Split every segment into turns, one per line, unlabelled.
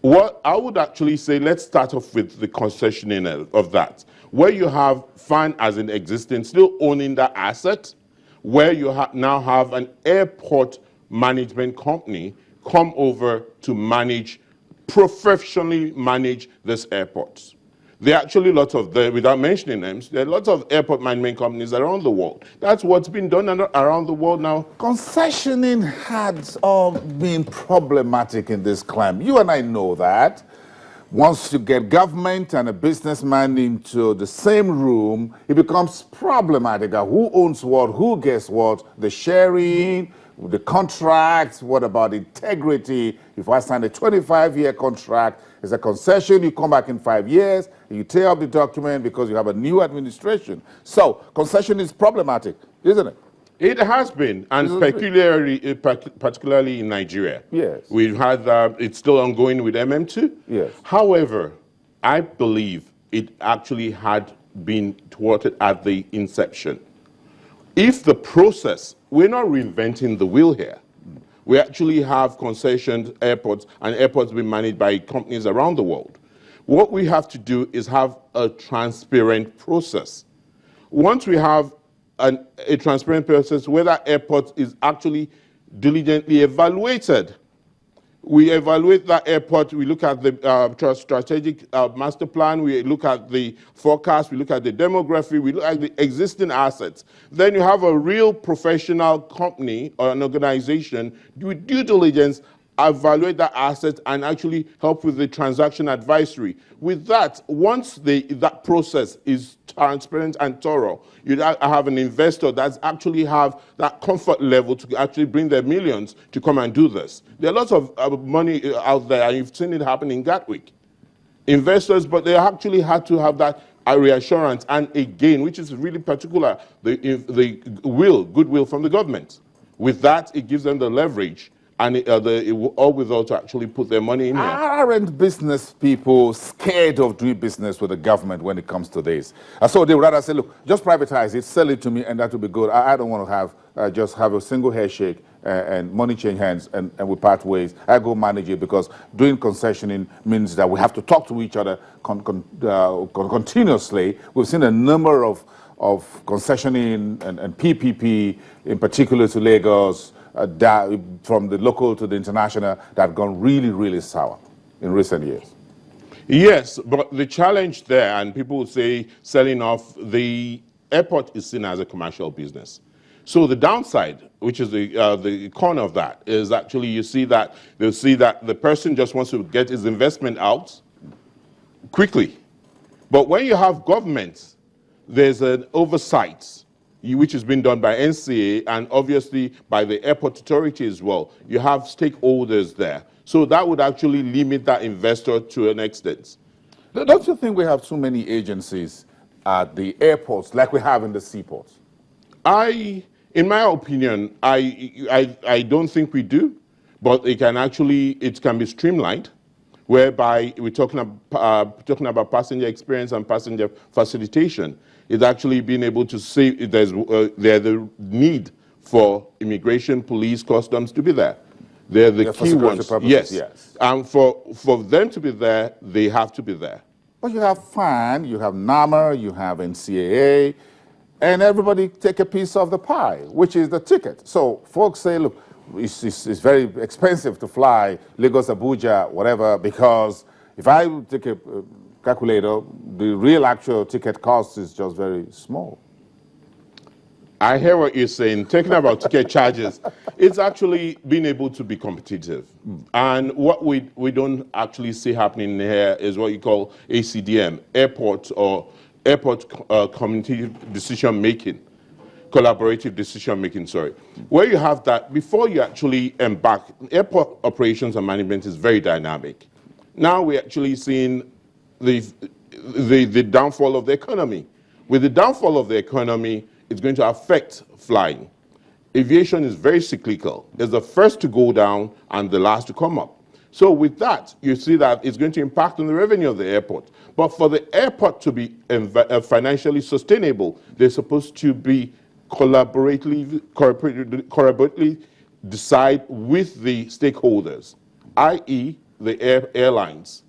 What I would actually say, let's start off with the concessioning of that, where you have FAN as an existing, still owning that asset, where you now have an airport management company come over to manage, professionally manage this airport. There are actually lots of them, without mentioning names, there are lots of airport management companies around the world. That's what's been done around the world now.
Concessioning has been problematic in this climb. You and I know that. Once you get government and a businessman into the same room, it becomes problematic. Who owns what, who gets what, the sharing, the contracts, what about integrity? If I sign a 25-year contract, it's a concession, you come back in 5 years, you tear up the document because you have a new administration. So concession is problematic, isn't it?
It has been, and particularly in Nigeria.
Yes.
We've had, it's still ongoing with MM2.
Yes.
However, I believe it actually had been thwarted at the inception. If the process, we're not reinventing the wheel here. We actually have concessioned airports, and airports being managed by companies around the world. What we have to do is have a transparent process. Once we have a transparent process where that airport is actually diligently evaluated, we evaluate that airport, we look at the strategic master plan, we look at the forecast, we look at the demography, we look at the existing assets. Then you have a real professional company or an organization with due diligence, evaluate that asset and actually help with the transaction advisory. With that, once that process is transparent and thorough, you have an investor that's actually have that comfort level to actually bring their millions to come and do this. There are lots of money out there, and you've seen it happen in Gatwick. Investors, but they actually had to have that reassurance, and again, which is really particular, the goodwill from the government. With that, it gives them the leverage and all without to actually put their money in here.
Aren't business people scared of doing business with the government when it comes to this? So they would rather say, look, just privatize it, sell it to me, and that will be good. I don't want to have just have a single handshake and money change hands and we part ways. I go manage it, because doing concessioning means that we have to talk to each other continuously. We've seen a number of concessioning and PPP, in particular to Lagos, from the local to the international, that have gone really, really sour in recent years.
Yes, but the challenge there, and people would say selling off, the airport is seen as a commercial business. So the downside, which is the corner of that, is actually they'll see that the person just wants to get his investment out quickly. But when you have government, there's an oversight which has been done by NCA and obviously by the airport authority as well. You have stakeholders there. So that would actually limit that investor to an extent.
Don't you think we have too many agencies at the airports like we have in the seaports?
In my opinion, I don't think we do, but it can be streamlined, whereby we're talking about passenger experience and passenger facilitation. It's actually being able to say there's the need for immigration, police, customs to be there. They're the key ones.
Purposes, yes.
And for them to be there, they have to be there.
But you have FAN, you have NAMA, you have NCAA, and everybody take a piece of the pie, which is the ticket. So folks say, look, it's very expensive to fly Lagos, Abuja, whatever, because if I take a calculator, the real actual ticket cost is just very small.
I hear what you're saying. Talking about ticket charges, it's actually being able to be competitive. And what we don't actually see happening here is what you call ACDM, airport community decision making, collaborative decision making, sorry. Where you have that, before you actually embark, airport operations and management is very dynamic. Now we're actually seeing the downfall of the economy. With the downfall of the economy, it's going to affect flying. Aviation is very cyclical. It's the first to go down and the last to come up. So with that, you see that it's going to impact on the revenue of the airport. But for the airport to be financially sustainable, they're supposed to be collaboratively decide with the stakeholders, i.e., the airlines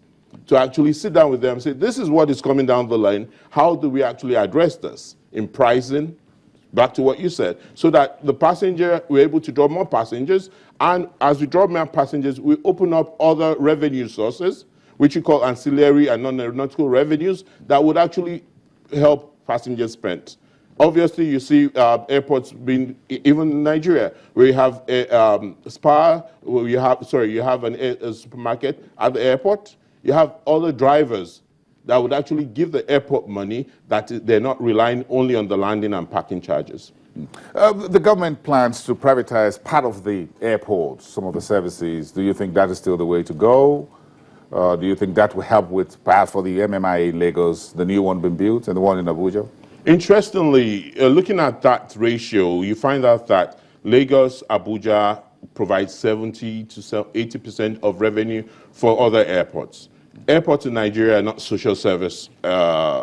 to actually sit down with them and say, this is what is coming down the line. How do we actually address this in pricing? Back to what you said, so that the passenger, we're able to draw more passengers, and as we draw more passengers, we open up other revenue sources, which we call ancillary and non-aeronautical revenues, that would actually help passengers spend. Obviously, you see airports being, even in Nigeria, where you have a spa, where you have a supermarket at the airport, you have other drivers that would actually give the airport money, that they're not relying only on the landing and parking charges.
The government plans to privatize part of the airports, some of the services. Do you think that is still the way to go? Do you think that will help with, perhaps for the MMI in Lagos, the new one being built, and the one in Abuja?
Interestingly, looking at that ratio, you find out that Lagos, Abuja provides 70 to 80% of revenue for other airports. Airports in Nigeria are not social service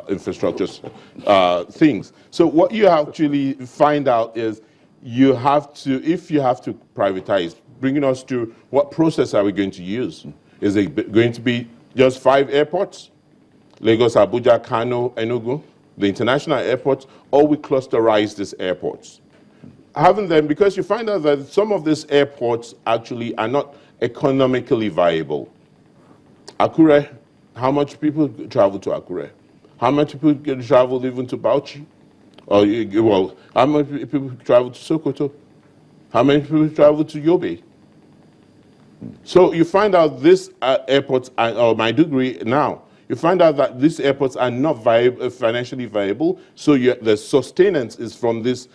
infrastructure things. So what you actually find out is you have to, if you have to privatize, bringing us to what process are we going to use? Is it going to be just 5 airports? Lagos, Abuja, Kano, Enugu, the international airports, or we clusterize these airports? Having them, because you find out that some of these airports actually are not economically viable. Akure, how much people travel to Akure? How much people travel even to Bauchi? Or, well, how many people travel to Sokoto? How many people travel to Yobe? So you find out these airports, or Maiduguri now, you find out that these airports are not financially viable, so the sustenance is from these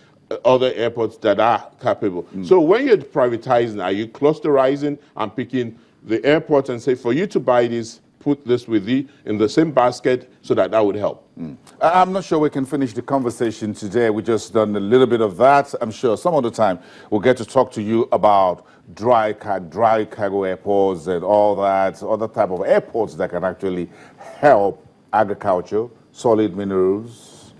other airports that are capable. So when you're privatizing, are you clusterizing and picking the airports and say, for you to buy this, put this with you in the same basket, so that would help?
I'm not sure we can finish the conversation today. We just done a little bit of that. I'm sure some other time we'll get to talk to you about dry cargo airports and all that, other type of airports that can actually help agriculture, solid minerals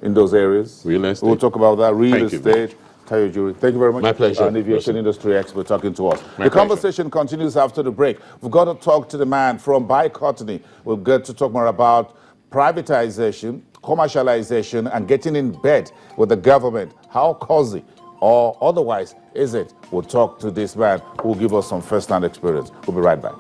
in those areas.
Real estate.
We'll talk about that. Real
Thank you.
estate. Tayo Jury, thank you very much.
My pleasure.
An aviation industry expert talking to us.
My
The conversation continues after the break. We've got to talk to the man from Bicotany. We'll get to talk more about privatization, commercialization, and getting in bed with the government. How cozy or otherwise is it? We'll talk to this man who will give us some first-hand experience. We'll be right back.